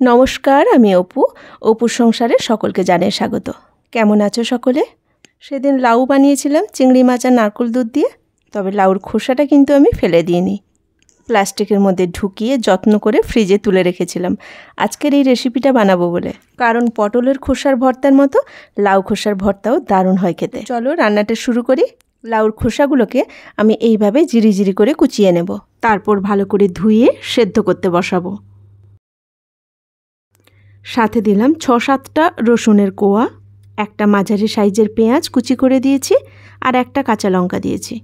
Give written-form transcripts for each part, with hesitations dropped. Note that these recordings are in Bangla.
নমস্কার, আমি অপু। অপুর সংসারে সকলকে জানাই স্বাগত। কেমন আছো সকলে? সেদিন লাউ বানিয়েছিলাম চিংড়ি মাছ আর নারকেল দুধ দিয়ে। তবে লাউর খোসাটা কিন্তু আমি ফেলে দিইনি, প্লাস্টিকের মধ্যে ঢুকিয়ে যত্ন করে ফ্রিজে তুলে রেখেছিলাম আজকের এই রেসিপিটা বানাবো বলে। কারণ পটলের খোসার ভর্তার মতো লাউ খোসার ভর্তাও দারুণ হয় খেতে। চলো রান্নাটা শুরু করি। লাউর খোসাগুলোকে আমি এইভাবে জিরি করে কুচিয়ে নেব। তারপর ভালো করে ধুয়ে সেদ্ধ করতে বসাবো। সাথে দিলাম ৬-৭টা রসুনের কোয়া, একটা মাঝারি সাইজের পেঁয়াজ কুচি করে দিয়েছি, আর একটা কাঁচা লঙ্কা দিয়েছি,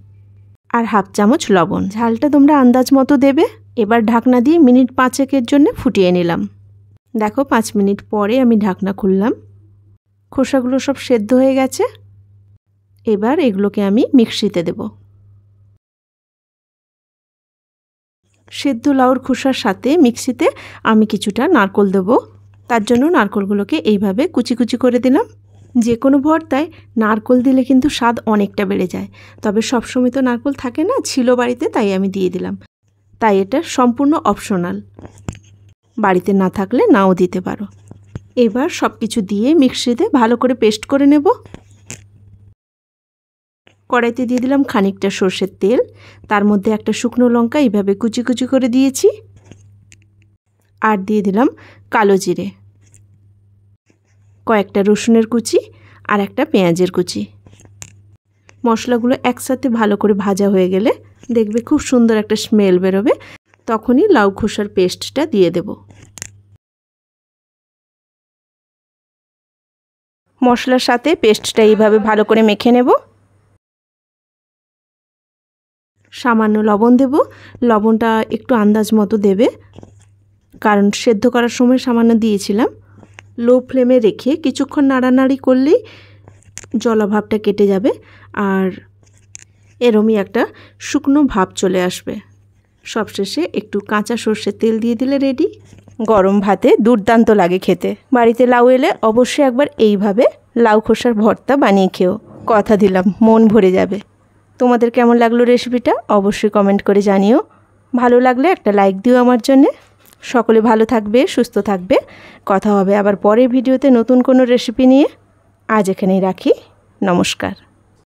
আর 1/2 চামচ লবণ। ঝালটা তোমরা আন্দাজ মতো দেবে। এবার ঢাকনা দিয়ে মিনিট 5-এর জন্য ফুটিয়ে নিলাম। দেখো 5 মিনিট পরে আমি ঢাকনা খুললাম। খোসাগুলো সব সেদ্ধ হয়ে গেছে। এবার এগুলোকে আমি মিক্সিতে দেব। সেদ্ধ লাউর খোসার সাথে মিক্সিতে আমি কিছুটা নারকেল দেবো। তার জন্য নারকেলগুলোকে এইভাবে কুচি কুচি করে দিলাম। যে কোনো ভর্তায় নারকেল দিলে কিন্তু স্বাদ অনেকটা বেড়ে যায়। তবে সবসময় তো নারকেল থাকে না, ছিল বাড়িতে তাই আমি দিয়ে দিলাম। তাই এটা সম্পূর্ণ অপশনাল, বাড়িতে না থাকলে নাও দিতে পারো। এবার সব কিছু দিয়ে মিক্সিতে ভালো করে পেস্ট করে নেব। কড়াইতে দিয়ে দিলাম খানিকটা সর্ষের তেল, তার মধ্যে একটা শুকনো লঙ্কা এইভাবে কুচি কুচি করে দিয়েছি, আর দিয়ে দিলাম কালো জিরে, কয়েকটা রসুনের কুচি আর একটা পেঁয়াজের কুচি। মশলাগুলো একসাথে ভালো করে ভাজা হয়ে গেলে দেখবে খুব সুন্দর একটা স্মেল বেরোবে। তখনই লাউ খোসার পেস্টটা দিয়ে দেব। মশলার সাথে পেস্টটা এইভাবে ভালো করে মেখে নেব। সামান্য লবণ দেব। লবণটা একটু আন্দাজ মতো দেবে, কারণ সেদ্ধ করার সময় সামান্য দিয়েছিলাম। লো ফ্লেমে রেখে কিছুক্ষণ নাড়ানাড়ি করলেই জলাভাবটা কেটে যাবে, আর এরমই একটা শুকনো ভাব চলে আসবে। সবশেষে একটু কাঁচা সর্ষের তেল দিয়ে দিলে রেডি। গরম ভাতে দুর্দান্ত লাগে খেতে। বাড়িতে লাউ এলে অবশ্যই একবার এইভাবে লাউ খোসার ভর্তা বানিয়ে খেও। কথা দিলাম মন ভরে যাবে। তোমাদের কেমন লাগলো রেসিপিটা অবশ্যই কমেন্ট করে জানিও। ভালো লাগলে একটা লাইক দিও আমার জন্যে। সকলে ভালো থাকবে, সুস্থ থাকবে। কথা হবে আবার পরের ভিডিওতে নতুন কোনো রেসিপি নিয়ে। আজ এখানেই রাখি। নমস্কার।